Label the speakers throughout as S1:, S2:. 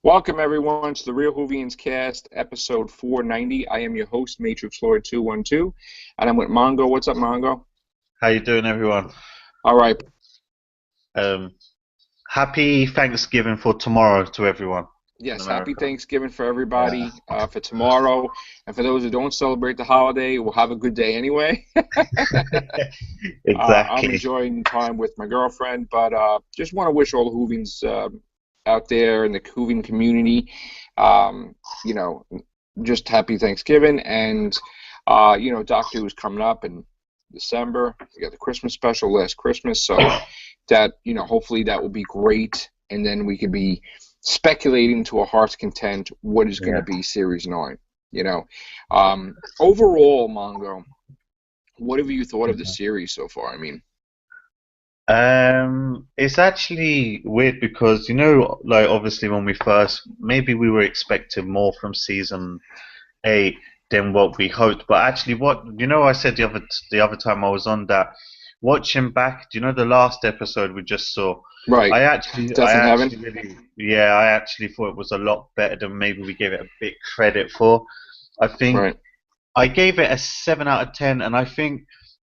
S1: Welcome everyone to the Real Whovians cast, episode 490. I am your host, Matrix Lord 212, and I'm with Mongoo. What's up, Mongoo?
S2: How you doing, everyone?
S1: All right.
S2: Um, Happy Thanksgiving for tomorrow to everyone in
S1: Yes, happy
S2: America.
S1: Thanksgiving for
S2: Yeah,
S1: everybody for tomorrow. And for those who don't celebrate the holiday, we'll have a good day anyway. I'm
S2: exactly.
S1: enjoying time with my girlfriend, but just want to wish all the Whovians out there in the Whovian community, um, you know, just happy Thanksgiving. And, Doctor Who's coming up in December. We got the Christmas special last Christmas. So that, hopefully that will be great. And then we could be speculating to our heart's content what is going to
S2: Yeah.
S1: be Series 9. Overall, Mongo, what have you thought of the series so far? I mean,
S2: It's actually weird because like obviously when we first, maybe we were expecting more from season 8 than what we hoped, but actually, I said the other time I was on that, watching back, do you know the last episode we just saw?
S1: right,
S2: I
S1: Death in Heaven.
S2: actually really, yeah, I actually thought it was a lot better than maybe we gave it a bit credit for. I think
S1: Right,
S2: I gave it a 7 out of 10, and I think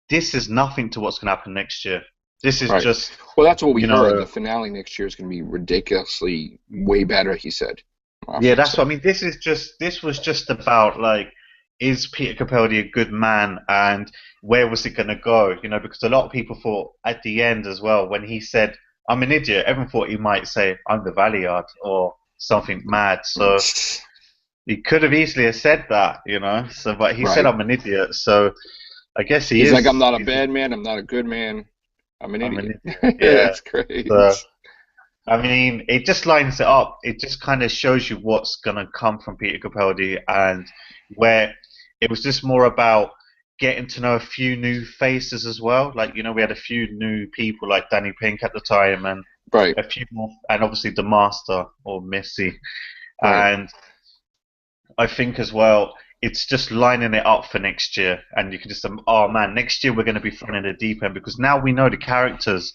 S2: this is nothing to what's going to happen next year. This is
S1: right.
S2: just,
S1: Well, that's what we
S2: you
S1: heard. The
S2: know,
S1: finale next year is going to be ridiculously way better, he said.
S2: yeah,
S1: Moffat
S2: that's what
S1: said.
S2: I mean. This was just about like, is Peter Capaldi a good man, and where was it going to go? Because a lot of people thought at the end as well when he said, "I'm an idiot," everyone thought he might say, "I'm the Valiant" or something mad. So he could have easily have said that. So, but he said,
S1: Right.
S2: "I'm an idiot." So I guess he
S1: He's like, I'm
S2: is.
S1: not a bad man. I'm not a good man. I'm an
S2: I'm an
S1: idiot.
S2: idiot. Yeah.
S1: That's great.
S2: So I mean, it just lines it up. It just kind of shows you what's gonna come from Peter Capaldi, and where it was just more about getting to know a few new faces as well. Like, we had a few new people like Danny Pink at the time, and
S1: Right,
S2: a few more, and obviously the Master or Missy.
S1: right.
S2: And I think as well, it's just lining it up for next year, and you can just, oh man, next year we're going to be thrown in the deep end because now we know the characters.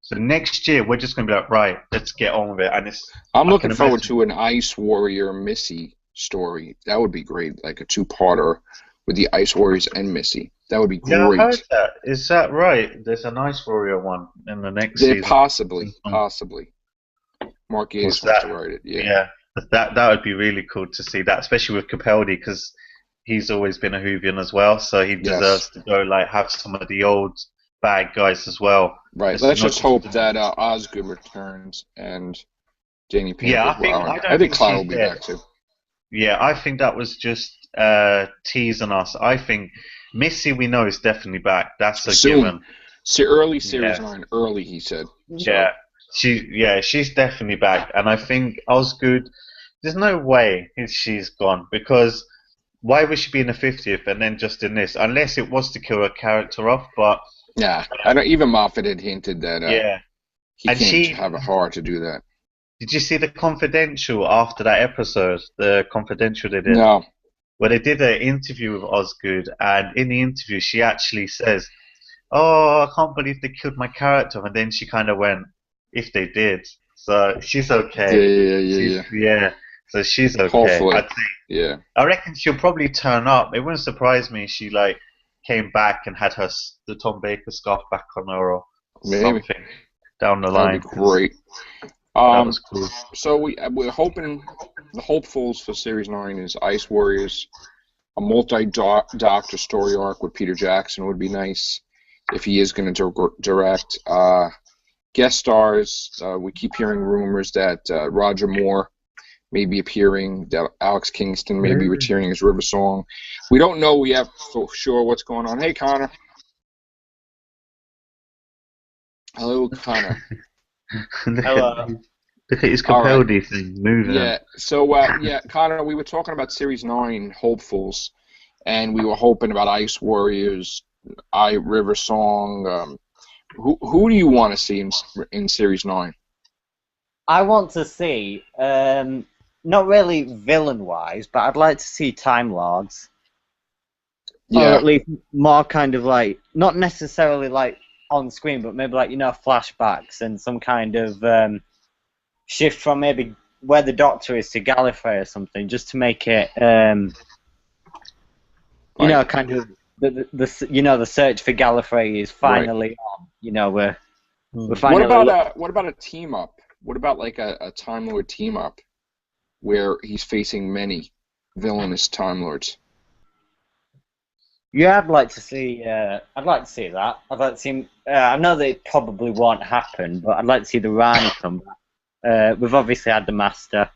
S2: So next year we're just going to be like, right, let's get on with it. And
S1: I'm
S2: I
S1: looking
S2: can
S1: forward
S2: imagine.
S1: to an Ice Warrior Missy story. That would be great, like a two-parter with the Ice Warriors and Missy. That would be
S2: Yeah, I heard
S1: great.
S2: that. Is that right? There's a nice Warrior one in the next
S1: There
S2: season.
S1: possibly. Mark
S2: Was
S1: Gatiss wants
S2: that?
S1: to write it. Yeah.
S2: Yeah, that would be really cool to see that, especially with Capaldi, because he's always been a Whovian as well, so he
S1: Yes.
S2: deserves to go like have some of the old bad guys as well.
S1: Right.
S2: It's
S1: Let's
S2: not
S1: just
S2: just
S1: hope
S2: the
S1: that
S2: new.
S1: Osgood returns and Danny Pink
S2: Yeah,
S1: as well.
S2: I
S1: And I
S2: don't
S1: think
S2: think
S1: Cloud
S2: she's
S1: will be
S2: dead.
S1: back too.
S2: Yeah, I think that was just teasing us. I think Missy we know is definitely back. That's a
S1: Soon.
S2: given.
S1: See, early Series
S2: Yeah.
S1: 9. Early, he said.
S2: Yeah,
S1: So,
S2: she's definitely back, and I think Osgood. There's no way she's gone because why would she be in the 50th and then just in this? Unless it was to kill her character off, but
S1: yeah. I don't, even Moffat had hinted that
S2: yeah.
S1: he
S2: And
S1: can't have a heart to do that.
S2: did you see the confidential after that episode? The confidential they did,
S1: No.
S2: where they did an interview with Osgood, and in the interview she actually says, "Oh, I can't believe they killed my character," and then she kind of went, "If they did." So she's
S1: Yeah,
S2: okay.
S1: yeah, yeah,
S2: She's
S1: yeah.
S2: yeah. So she's okay.
S1: Hopefully. Yeah.
S2: I reckon she'll probably turn up. It wouldn't surprise me if she like came back and had the Tom Baker scarf back on her or
S1: Maybe.
S2: something down the
S1: That would be
S2: line because
S1: great.
S2: that
S1: Um,
S2: was cool.
S1: so we're hoping the hopefuls for Series 9 is Ice Warriors. A multi-doctor story arc with Peter Jackson would be nice if he is going to direct. Guest stars, we keep hearing rumors that Roger Moore may be appearing, that Alex Kingston may be
S2: Mm.
S1: returning as River Song. We don't know yet for sure what's going on. Hey, Connor. Hello, Connor.
S3: Hello.
S2: Look at his
S1: All right.
S2: Capaldi thing moving.
S1: Yeah. So, Connor, we were talking about Series 9 hopefuls, and we were hoping about Ice Warriors, River Song. Who do you want to see in Series 9?
S3: I want to see, not really villain-wise, but I'd like to see Time Lords, or
S1: Yeah.
S3: at least more kind of like, not necessarily like on screen, but maybe like flashbacks and some kind of shift from maybe where the Doctor is to Gallifrey or something, just to make it, you know, kind of the search for Gallifrey is finally on. You know, we're finally.
S1: What about a team up? What about like a Time Lord team up, where he's facing many villainous Time Lords?
S3: Yeah, I'd like to see. I'd like to see that. I'd like to see. I know that it probably won't happen, but I'd like to see the Rani come back. We've obviously had the Master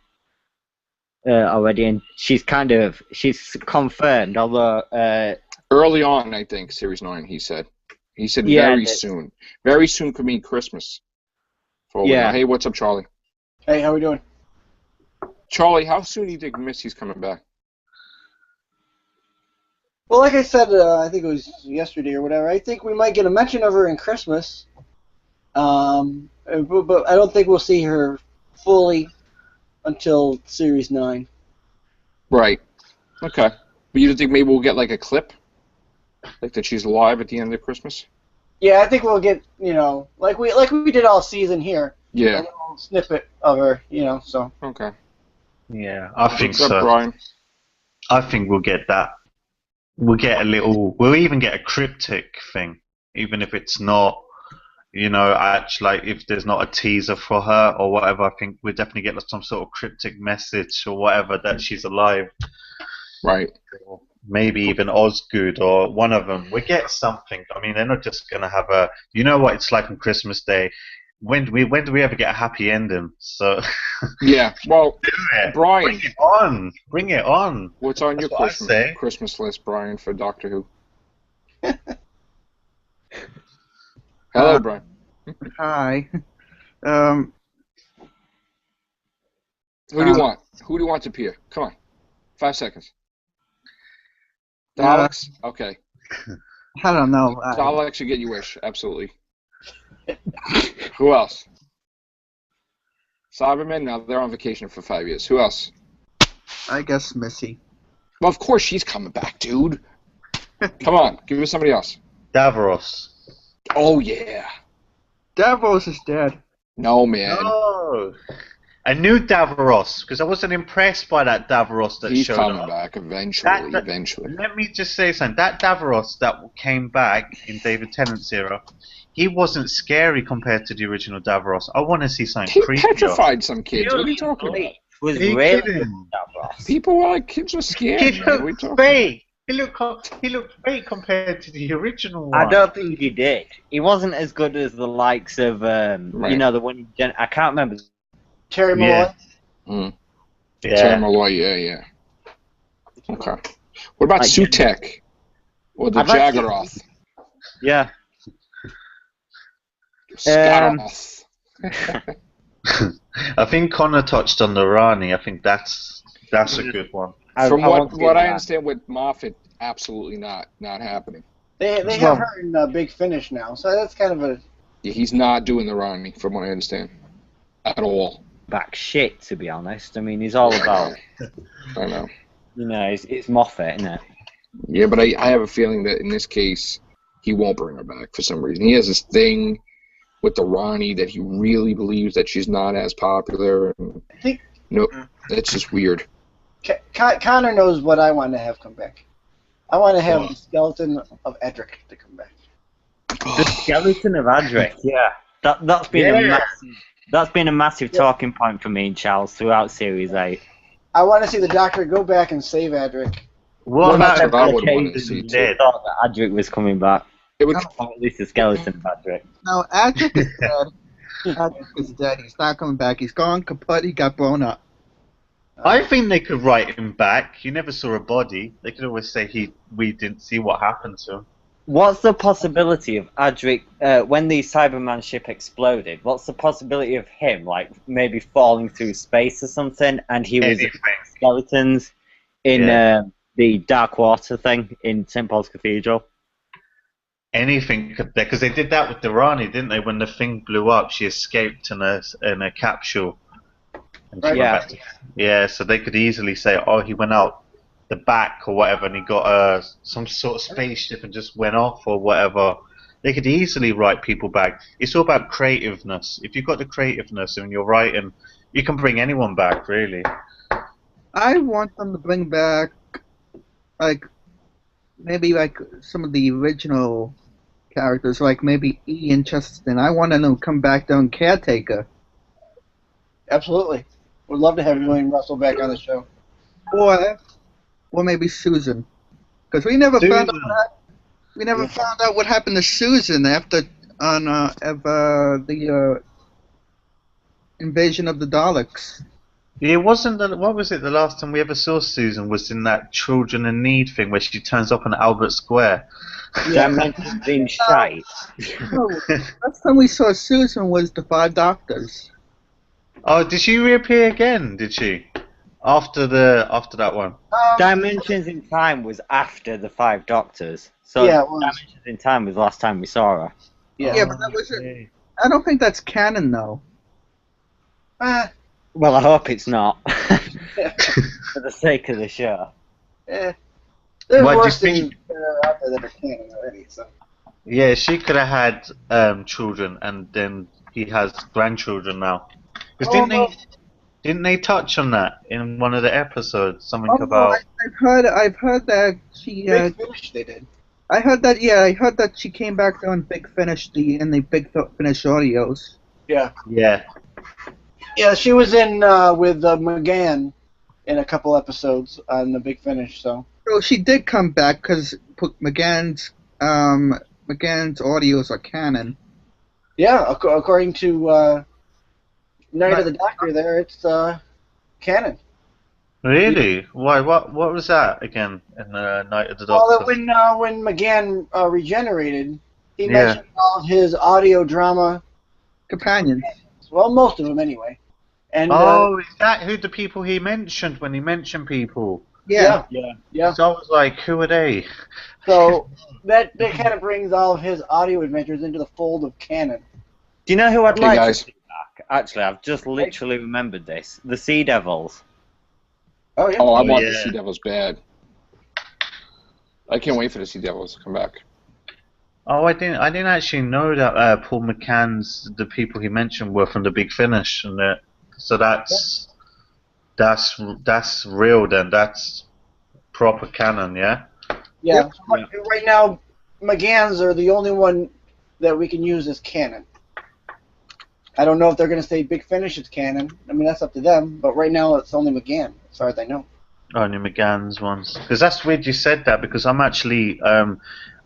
S3: already, and she's confirmed. Although
S1: early on, I think Series 9. He said
S3: Yeah,
S1: very soon could mean Christmas.
S3: Yeah.
S1: Hey, what's up, Charlie?
S4: Hey, how we doing?
S1: Charlie, how soon do you think Missy's coming back?
S4: Well, like I said, I think it was yesterday or whatever, I think we might get a mention of her in Christmas. But I don't think we'll see her fully until Series 9.
S1: Right. Okay. But you don't think maybe we'll get like a clip? Like that she's alive at the end of Christmas?
S4: Yeah, I think we'll get, like we did all season here.
S1: Yeah.
S4: A little snippet of her, so.
S1: Okay.
S2: Yeah, I think
S1: What's up,
S2: so.
S1: Bryan?
S2: I think we'll get that. We'll get a little. We'll even get a cryptic thing, even if it's not, actually, like if there's not a teaser for her or whatever. I think we'll definitely get some sort of cryptic message or whatever that she's alive.
S1: Right.
S2: Or maybe even Osgood or one of them. We get something. I mean, they're not just gonna have a. You know what it's like on Christmas Day. When do we ever get a happy ending? So.
S1: Yeah. Well, Bryan.
S2: Bring it on. Bring it on.
S1: What's on your
S2: That's what I say.
S1: Christmas list, Bryan, for Doctor Who? Hello, Bryan.
S5: Hi.
S1: Who do you want? Who do you want to appear? Come on. 5 seconds. Daleks? Okay.
S5: I don't know.
S1: Daleks should get your wish. Absolutely. Who else? Cybermen? No, they're on vacation for 5 years. Who else?
S5: I guess Missy.
S1: Well, of course she's coming back, dude. Come on. Give me somebody else.
S2: Davros.
S1: Oh, yeah.
S5: Davos is dead.
S1: No, man.
S2: No. A new Davros, because I wasn't impressed by that Davros that
S1: He's
S2: showed
S1: coming
S2: up.
S1: back eventually. Eventually.
S2: Let me just say something. That Davros that came back in David Tennant's era, he wasn't scary compared to the original Davros. I want to see something
S1: He
S2: creepier.
S1: petrified some kids. What are you talking about?
S3: was
S2: Are you
S3: really
S2: kidding?
S3: good, Davros.
S1: People were like, kids were scared.
S2: He
S1: man. What are you
S2: looked
S1: talking
S2: fake. He looked fake compared to the original one.
S3: I don't think he did. He wasn't as good as the likes of,
S1: Right.
S3: the one I can't remember.
S4: Terry Malloy.
S2: Yeah.
S1: Mm.
S2: Yeah.
S1: Terry Malloy, yeah. Okay. What about
S3: Like-
S1: Sutek? Or the
S3: I'd like to-
S1: Jaggeroth?
S3: Yeah.
S1: Scatteroth.
S2: I think Connor touched on the Rani. I think that's a good one.
S1: From
S3: want to see
S1: what I
S3: that.
S1: understand with Moffat, absolutely not happening.
S4: They
S5: Well-
S4: have her in Big Finish now, so that's kind of a.
S1: Yeah, he's not doing the Ronnie, from what I understand. At all.
S3: Back shit, to be honest. I mean, he's all about,
S1: I know.
S3: it's Moffat, isn't it?
S1: Yeah, but I have a feeling that in this case, he won't bring her back for some reason. He has this thing with the Ronnie that he really believes that she's not as popular. And,
S4: I think-
S1: no, that's just weird.
S4: Connor knows what I want to have come back. I want to have
S2: What?
S4: the skeleton of Edric to come back.
S3: The skeleton of Adric. Yeah. That's been a massive talking point for me and Charles throughout Series 8.
S4: I want to see the Doctor go back and save Edric.
S2: What
S1: Well,
S2: about
S1: that's what I would want to
S3: occasions
S1: see,
S3: they
S1: too.
S3: thought that Adric was coming back.
S1: It would,
S3: Or at least the skeleton of Adric.
S5: No, Adric is dead. Adric is dead. He's not coming back. He's gone kaput. He got blown up.
S2: I think they could write him back. You never saw a body. They could always say we didn't see what happened to him.
S3: What's the possibility of Adric, when the Cyberman ship exploded, what's the possibility of him, like, maybe falling through space or something, and he was
S2: Anything.
S3: skeletons in
S2: Yeah.
S3: the Dark Water thing in St. Paul's Cathedral?
S2: Anything could, because they did that with the Rani, didn't they? When the thing blew up, she escaped in a capsule. And she
S4: Right.
S2: went
S3: Yeah.
S2: back to, yeah, so they could easily say, oh, he went out the back or whatever, and he got some sort of spaceship and just went off or whatever. They could easily write people back. It's all about creativeness. If you've got the creativeness and you're writing You can bring anyone back, really.
S5: I want them to bring back like maybe like some of the original characters, like maybe Ian Chesterton. I want them to come back down Caretaker,
S4: Absolutely. Would love to have William Russell back on the show.
S5: or maybe Susan, because
S2: Susan.
S5: we never found out what happened to Susan after the invasion of the Daleks.
S2: It wasn't what was it? The last time we ever saw Susan was in that Children in Need thing where she turns up in Albert Square.
S3: Dimensions in shite.
S5: No, last time we saw Susan was the Five Doctors.
S2: Oh, did she reappear again? Did she? After that one.
S3: Dimensions in Time was after the Five Doctors. So
S4: Yeah, it was.
S3: Dimensions in Time was the last time we saw her.
S5: Yeah, but that wasn't. I don't think that's canon though.
S3: Well, I hope it's not. For the sake of the show.
S4: There's
S2: What, do
S4: worse
S2: you
S4: things
S2: think-
S4: that are out there that are canon already. So.
S2: Yeah, she could have had children, and then he has grandchildren now. Because didn't they touch on that in one of the episodes? Something about.
S5: I've heard that she.
S4: Big Finish, they did.
S5: I heard that. Yeah, I heard that she came back on Big Finish in the Big Finish audios.
S4: Yeah.
S2: Yeah.
S4: Yeah, she was in with McGann in a couple episodes on the Big Finish. So.
S5: So she did come back because McGann's audios are canon.
S4: Yeah, according to Night of the Doctor, there it's canon.
S2: Really? Why? What was that again in Night of the
S4: Well,
S2: Doctor?
S4: when McGann regenerated, he mentioned all of his audio drama.
S5: Companions.
S4: Well, most of them anyway. And
S2: Oh, is that who the people he mentioned when he mentioned people?
S5: Yeah.
S4: yeah.
S2: So I was like, who are they?
S4: So that kind of brings all of his audio adventures into the fold of canon.
S3: Do you know who I'd
S1: Okay,
S3: like
S1: guys.
S3: to see back? Actually, I've just literally remembered this. The Sea Devils.
S4: Oh yeah.
S1: Oh, I want the
S2: yeah.
S1: Sea Devils bad. I can't wait for the Sea Devils to come back.
S2: Oh, I didn't actually know that Paul McCann's the people he mentioned were from the Big Finish, and so that's real then. That's proper canon, yeah.
S4: Yeah. So right now, McGann's are the only one that we can use as canon. I don't know if they're going to say Big Finish is canon. I mean, that's up to them. But right now, it's only McGann, as far as I know.
S2: Only McGann's ones. Because that's weird you said that, because I'm actually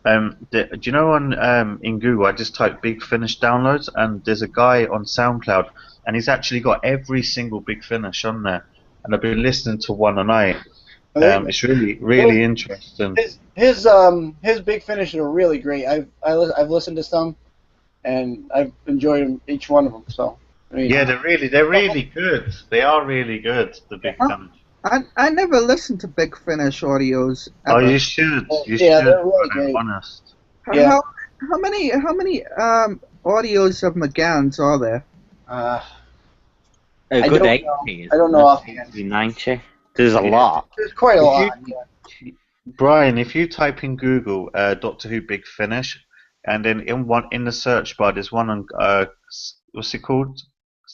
S2: do you know on in Google I just typed Big Finish downloads, and there's a guy on SoundCloud, and he's actually got every single Big Finish on there, and I've been listening to one a night. It's really interesting.
S4: His Big Finish are really great. I've listened to some, and I've enjoyed them, each one of them. So I mean,
S2: Yeah, they're really good. They are really good. The Big Finish.
S5: I never listened to Big Finish audios.
S2: Oh,
S5: Ever.
S2: you should. You
S4: Yeah,
S2: should.
S4: they're really
S2: I'm
S4: great.
S2: honest.
S4: Yeah.
S5: How many audios of McGann's are there?
S3: A
S4: I
S3: good
S4: don't know.
S3: 80.
S4: I don't know offhand.
S3: 90. There's a lot.
S4: There's quite a lot.
S2: Brian, if you type in Google Doctor Who Big Finish, and then in the search bar there's one on what's it called?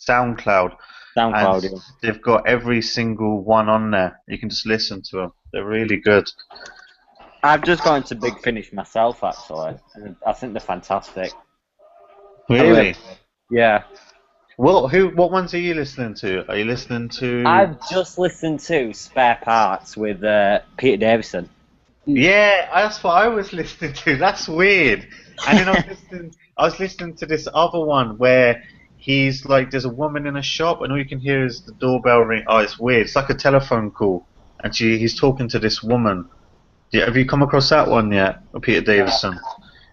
S2: SoundCloud.
S3: SoundCloud.
S2: And they've got every single one on there. You can just listen to them. They're really good.
S3: I've just gone to Big Finish myself, actually. And I think they're fantastic.
S2: Really?
S3: Yeah.
S2: What ones are you listening to? Are you listening to?
S3: I've just listened to Spare Parts with Peter Davison.
S2: Yeah, that's what I was listening to. That's weird. And then I was listening to this other one where he's like, there's a woman in a shop, and all you can hear is the doorbell ring. Oh, it's weird. It's like a telephone call, and he's talking to this woman. Have you come across that one yet, Peter Davison?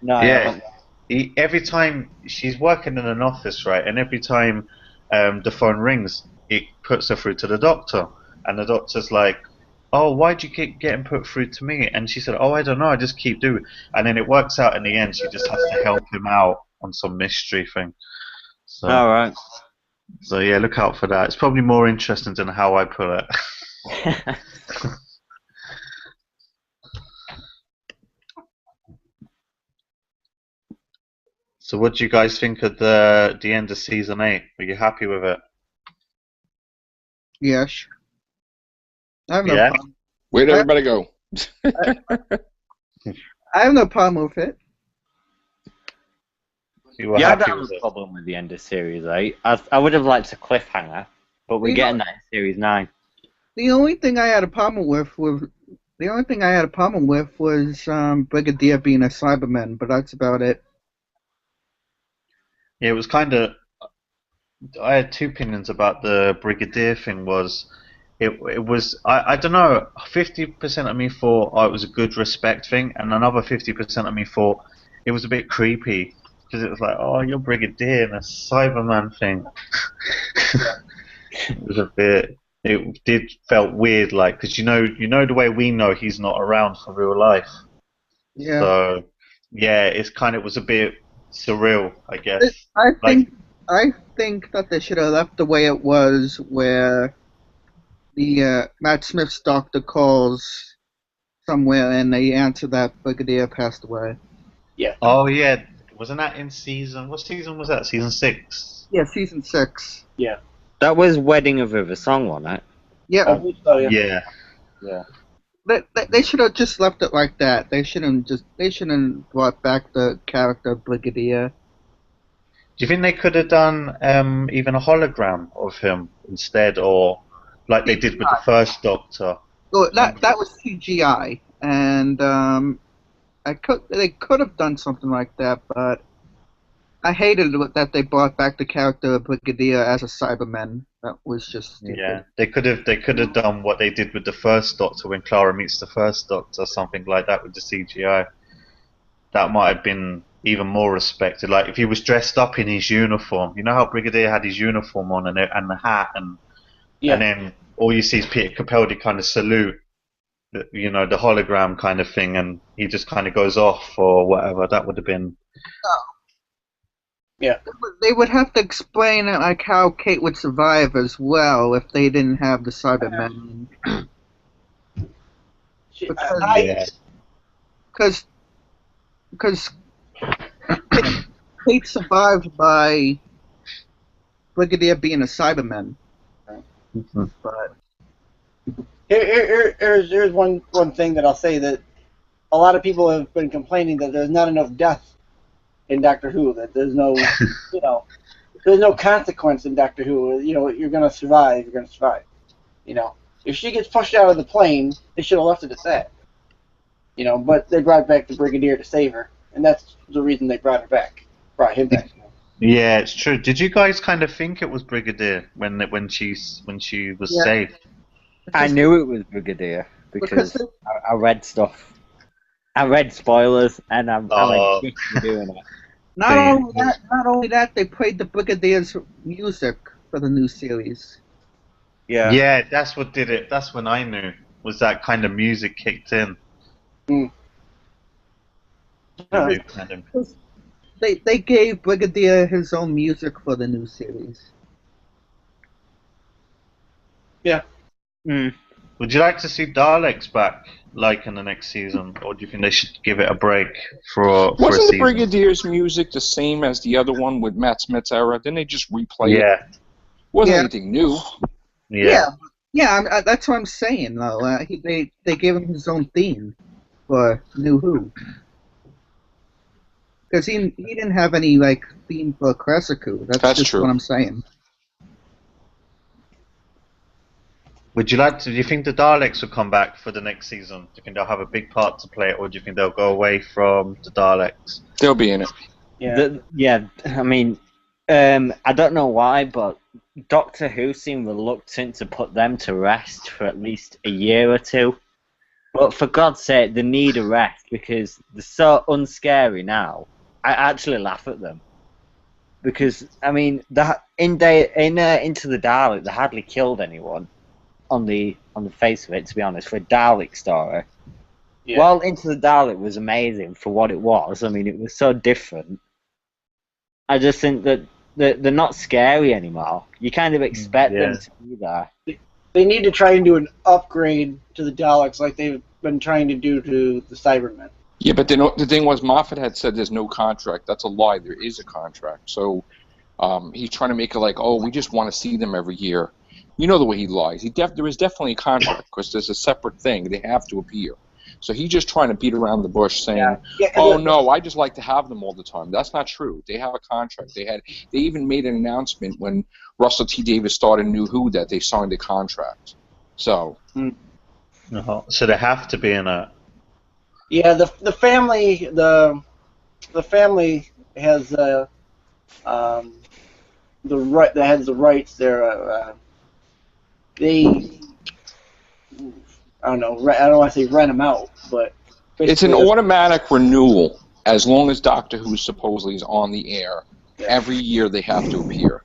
S3: No, I
S2: Yeah.
S3: haven't.
S2: Every time she's working in an office, right, and every time the phone rings, it puts her through to the doctor, and the doctor's like, "Oh, why'd you keep getting put through to me?" And she said, "Oh, I don't know, I just keep doing." And then it works out in the end. She just has to help him out on some mystery thing. So,
S3: All right.
S2: so yeah, look out for that. It's probably more interesting than how I put it. So, what do you guys think of the end of season 8? Were you happy with it?
S5: Yes. I have no
S2: Yeah.
S5: problem.
S1: Where'd
S5: I,
S1: everybody go?
S5: I have no problem with it.
S2: You were
S3: Yeah, I
S2: happy
S3: don't have
S2: with
S3: a
S2: it.
S3: problem with the end of Series 8. I would have liked a cliffhanger, but we're
S5: You know,
S3: getting that in Series 9.
S5: the only thing I had a problem with was Brigadier being a Cyberman, but that's about it.
S2: Yeah, it was kind of. I had two opinions about the Brigadier thing. It was I don't know. 50% of me thought it was a good respect thing, and another 50% of me thought it was a bit creepy because it was like, oh, you're Brigadier and a Cyberman thing. It was a bit. It did felt weird, like because you know the way we know he's not around for real life.
S5: Yeah.
S2: So yeah, it's kind of was a bit surreal, I guess.
S5: I
S2: Like
S5: I think that they should have left the way it was, where the Matt Smith's doctor calls somewhere and they answer that Brigadier passed away.
S4: Yeah.
S2: oh yeah, wasn't that in season? What season was that? Season 6.
S5: Yeah, season 6.
S4: Yeah.
S3: That was Wedding of River Song, wasn't it?
S5: Yeah,
S4: I believe so, yeah.
S2: Yeah.
S3: Yeah.
S5: they should have just left it like that. They shouldn't brought back the character Brigadier.
S2: Do you think they could have done even a hologram of him instead, or like they did with the first Doctor?
S5: So that was CGI, and they could have done something like that, but I hated that they brought back the character of Brigadier as a Cyberman. That was just stupid.
S2: Yeah, they could have done what they did with the first Doctor when Clara meets the first Doctor, something like that with the CGI. That might have been even more respected. Like if he was dressed up in his uniform, you know how Brigadier had his uniform on and the hat, and
S4: Yeah.
S2: then all you see is Peter Capaldi kind of salute, the hologram kind of thing, and he just kind of goes off or whatever. That would have been.
S4: Yeah.
S5: They would have to explain like how Kate would survive as well if they didn't have the Cybermen.
S2: Yeah.
S5: Because Kate survived by Brigadier being a Cyberman.
S2: Mhm.
S5: But
S4: Here's one thing that I'll say, that a lot of people have been complaining that there's not enough death in Doctor Who, that there's no, there's no consequence in Doctor Who. You're gonna survive. You're gonna survive. If she gets pushed out of the plane, they should have left it at that. But they brought back the Brigadier to save her, and that's the reason they brought him back.
S2: Yeah, it's true. Did you guys kind of think it was Brigadier when she was
S5: Yeah.
S2: safe?
S3: I knew it was Brigadier because
S5: Because
S3: I read stuff. I read spoilers, and I'm
S2: Oh.
S3: just doing it.
S5: not only that, they played the Brigadier's music for the new series.
S3: Yeah.
S2: Yeah, that's what did it. That's when I knew was that kind of music kicked in.
S4: Mm.
S2: The new kind of.
S5: They gave Brigadier his own music for the new series.
S3: Mm.
S2: Would you like to see Daleks back, like in the next season, or do you think they should give it a break for a
S1: Wasn't the
S2: season?
S1: Brigadier's music the same as the other one with Matt Smith's era? Didn't they just replay it?
S2: Yeah,
S1: Wasn't
S5: Yeah.
S1: anything new.
S2: yeah.
S5: That's what I'm saying though. They gave him his own theme for New Who, because he didn't have any like theme for Cressico.
S1: That's
S5: just
S1: true.
S5: what I'm saying.
S2: Would you like to? Do you think the Daleks will come back for the next season? Do you think they'll have a big part to play, or do you think they'll go away from the Daleks?
S1: They'll be in it.
S4: Yeah.
S3: I mean, I don't know why, but Doctor Who seemed reluctant to put them to rest for at least a year or two. But for God's sake, they need a rest because they're so unscary now. I actually laugh at them because I mean, Into the Dalek, they hardly killed anyone on the face of it. To be honest, for a Dalek story.
S4: Yeah.
S3: While Into the Dalek was amazing for what it was, I mean, it was so different. I just think that they're not scary anymore. You kind of expect them to be there.
S4: They need to try and do an upgrade to the Daleks like they've been trying to do to the Cybermen.
S1: Yeah, but the thing was, Moffat had said there's no contract. That's a lie. There is a contract. So he's trying to make it like, oh, we just want to see them every year. You know the way he lies. There is definitely a contract because there's a separate thing. They have to appear. So he's just trying to beat around the bush, saying, "Oh no, I just like to have them all the time." That's not true. They have a contract. They even made an announcement when Russell T Davies started New Who that they signed a contract. So.
S2: So they have to be in a.
S4: Yeah, the family has the right that has the rights. They I don't know. I don't want to say rent them out, but
S1: it's an automatic renewal as long as Doctor Who supposedly is on the air. Yeah. Every year they have to appear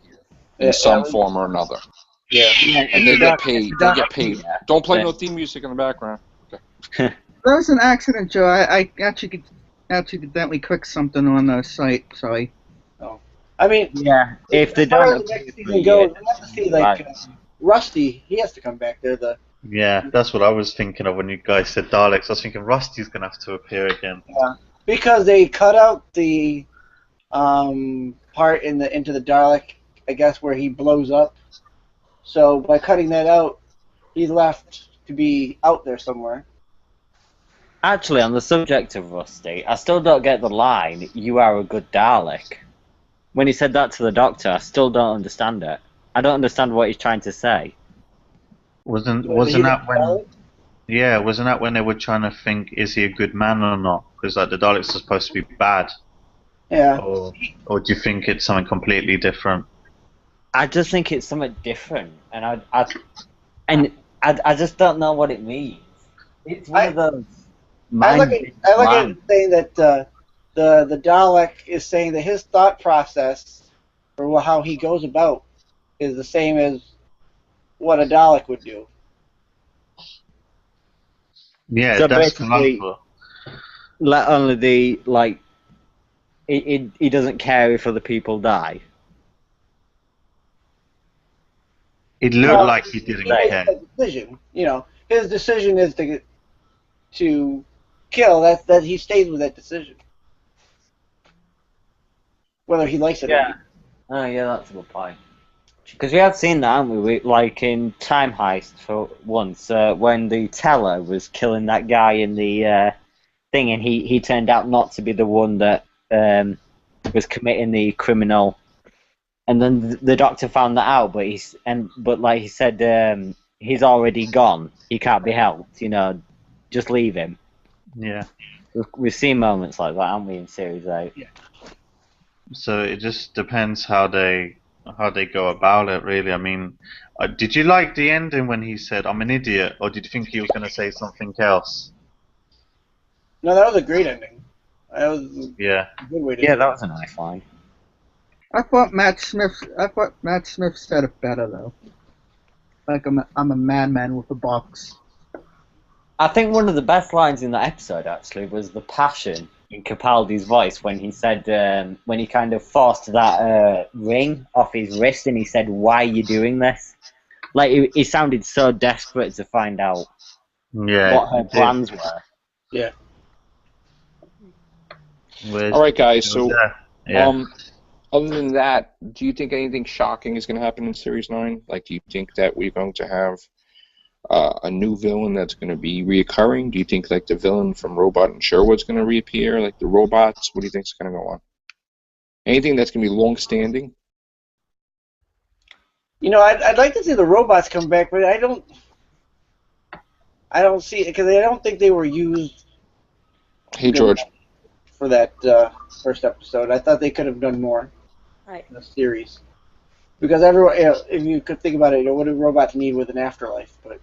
S1: in some form or another.
S4: Yeah,
S1: and they get paid. They get paid. Yeah. Don't play no theme music in the background. Okay.
S5: That was an accident, Joe. I actually accidentally clicked something on the site. Sorry.
S4: Oh, I mean,
S3: yeah. If they don't,
S4: the next season goes, we have to see like Rusty. He has to come back there.
S2: Yeah, that's what I was thinking of when you guys said Daleks. I was thinking Rusty's gonna have to appear again.
S4: Yeah, because they cut out the part into the Dalek, I guess, where he blows up. So by cutting that out, he's left to be out there somewhere.
S3: Actually, on the subject of Rusty, I still don't get the line, "You are a good Dalek." When he said that to the Doctor, I still don't understand it. I don't understand what he's trying to say.
S2: Wasn't that when? Yeah, wasn't that when they were trying to think, is he a good man or not? Because like the Daleks are supposed to be bad.
S4: Yeah.
S2: Or do you think it's something completely different?
S3: I just think it's something different, and I just don't know what it means. It's one of those.
S4: I look at it saying that the Dalek is saying that his thought process, or how he goes about, is the same as what a Dalek would do.
S2: Yeah,
S3: so
S2: that's
S3: basically, only he doesn't care if other people die.
S2: It looked like he didn't care.
S4: Decision, his decision is to kill. That he stays with that decision, whether he likes it or not.
S3: Oh yeah, that's a good point. Because we have seen that, haven't we? Like in Time Heist for once, when the teller was killing that guy in the thing, and he turned out not to be the one that was committing the criminal, and then the Doctor found that out. But he said, he's already gone. He can't be helped. Just leave him.
S2: Yeah.
S3: We've seen moments like that, haven't we, in Series 8?
S4: Yeah.
S2: So it just depends how they go about it, really. I mean, did you like the ending when he said, "I'm an idiot," or did you think he was going to say something else?
S4: No, that was a great ending. That was a good way to
S3: that was a nice line.
S5: I thought Matt Smith said it better though. Like I'm a madman with a box.
S3: I think one of the best lines in that episode actually was the passion in Capaldi's voice when he said, when he kind of forced that ring off his wrist and he said, "Why are you doing this?" Like, he sounded so desperate to find out what her plans were.
S4: Yeah.
S1: All right, guys, so other than that, do you think anything shocking is going to happen in Series 9? Like, do you think that we're going to have a new villain that's going to be reoccurring? Do you think like the villain from Robot and Sherwood's going to reappear, like the robots? What do you think is going to go on? Anything that's going to be long-standing?
S4: I'd like to see the robots come back, but I don't see it because I don't think they were used.
S1: Hey, George.
S4: For that first episode, I thought they could have done more in the series. Because everyone, if you could think about it, what do robots need with an afterlife? But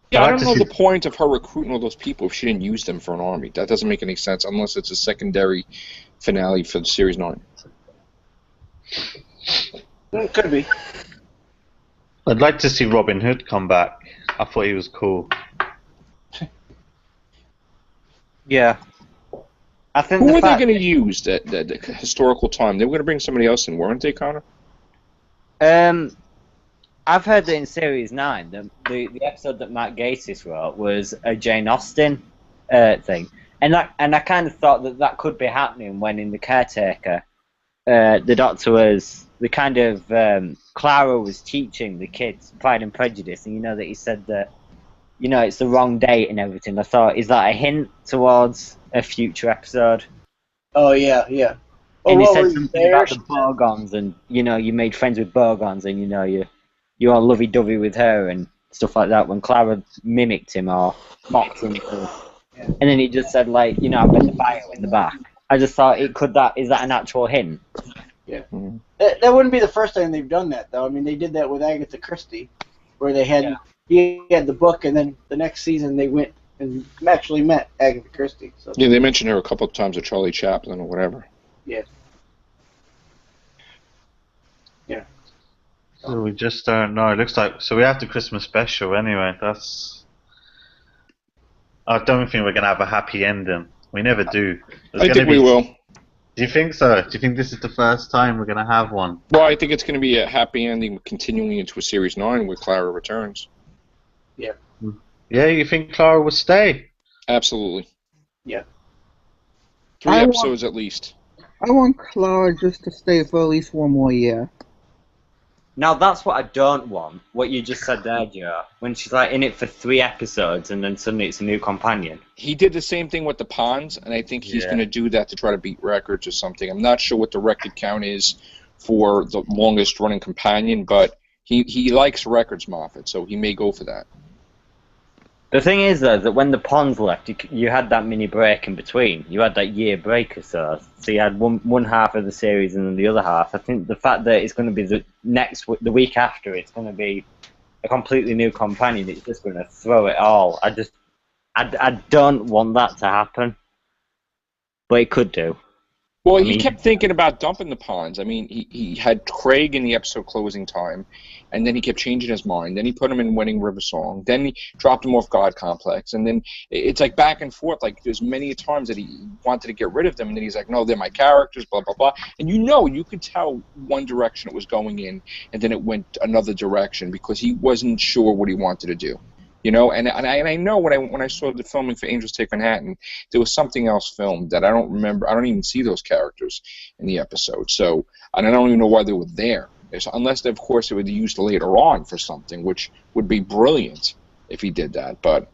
S1: yeah, I don't know the point of her recruiting all those people if she didn't use them for an army. That doesn't make any sense unless it's a secondary finale for the Series 9.
S4: It could be.
S2: I'd like to see Robin Hood come back. I thought he was cool.
S3: Yeah. I think
S1: Who were they going to use at the historical time? They were going to bring somebody else in, weren't they, Connor?
S3: I've heard that in Series 9, the episode that Matt Gatiss wrote was a Jane Austen thing. And I kind of thought that could be happening when in The Caretaker, the Doctor was the kind of Clara was teaching the kids Pride and Prejudice, and you know that he said that, you know, it's the wrong date and everything. I thought, is that a hint towards a future episode?
S4: Oh yeah, yeah. Oh,
S3: And he
S4: what
S3: said
S4: were you
S3: something
S4: there?
S3: about the Borgons, and you know, you made friends with Borgons, and you know, you're all lovey-dovey with her and stuff like that. When Clara mimicked him or mocked him, and then he just said like, you know, I've got the bio in the back. I just thought it could that is that an actual hint?
S4: Yeah.
S1: Mhm.
S4: That wouldn't be the first time they've done that, though. I mean, they did that with Agatha Christie, where they had he had the book, and then the next season they went and actually met Agatha Christie. So
S1: Yeah, they mentioned her a couple of times with Charlie Chaplin or whatever.
S4: yeah.
S2: So we just don't know. It looks like so we have the Christmas special anyway. That's. I don't think we're gonna have a happy ending. We never do. There's
S1: I
S2: gonna
S1: think we
S2: be-
S1: will.
S2: Do you think so? Do you think this is the first time we're gonna have one?
S1: Well, I think it's going to be a happy ending continuing into a Series 9 where Clara returns.
S2: Yeah, you think Clara will stay?
S1: Absolutely.
S4: Yeah.
S1: 3
S5: I
S1: episodes at least.
S5: I want Clara just to stay for at least one more year.
S3: Now that's what I don't want. What you just said there, Joe. When she's like in it for 3 episodes and then suddenly it's a new companion.
S1: He did the same thing with the Ponds, and I think he's
S2: Yeah.
S1: going to do that to try to beat records or something. I'm not sure what the record count is for the longest running companion, but he likes records, Moffat, so he may go for that.
S3: The thing is, though, that when the Ponds left, you had that mini break in between. You had that year break or so. So you had one half of the series and then the other half. I think the fact that it's going to be the week after, it's going to be a completely new companion. It's just going to throw it all. I don't want that to happen, but it could do.
S1: Well,
S3: I
S1: he
S3: mean-
S1: kept thinking about dumping the Ponds. I mean, he had Craig in the episode closing time, and then he kept changing his mind. Then he put him in Wedding River Song. Then he dropped him off God Complex. And then it's like back and forth. Like there's many times that he wanted to get rid of them, and then he's like, no, they're my characters, blah, blah, blah. And you could tell one direction it was going in, and then it went another direction because he wasn't sure what he wanted to do. You know, and I know when I saw the filming for Angels Take Manhattan, there was something else filmed that I don't remember. I don't even see those characters in the episode. So, and I don't even know why they were there. Unless, of course, they were used later on for something, which would be brilliant if he did that. But,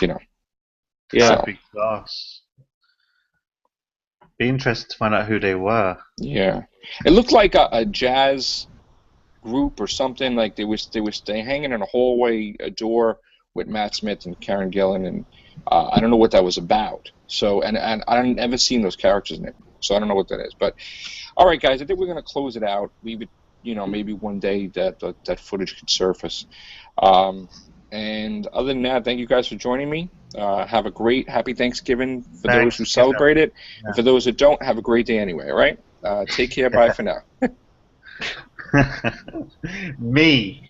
S1: you know.
S3: Yeah.
S1: So,
S2: Big class. Be interested to find out who they were.
S1: yeah. It looked like a jazz group or something. Like they was hanging in a hallway, a door with Matt Smith and Karen Gillan, and I don't know what that was about. So, and I've never seen those characters' names, so I don't know what that is. But, all right, guys, I think we're going to close it out. Leave it, maybe one day that footage could surface. And other than that, thank you guys for joining me. Have a great, happy Thanksgiving for those who celebrate it.
S2: Yeah.
S1: And for those that don't, have a great day anyway, all right? Take care. Bye for now.
S2: Me.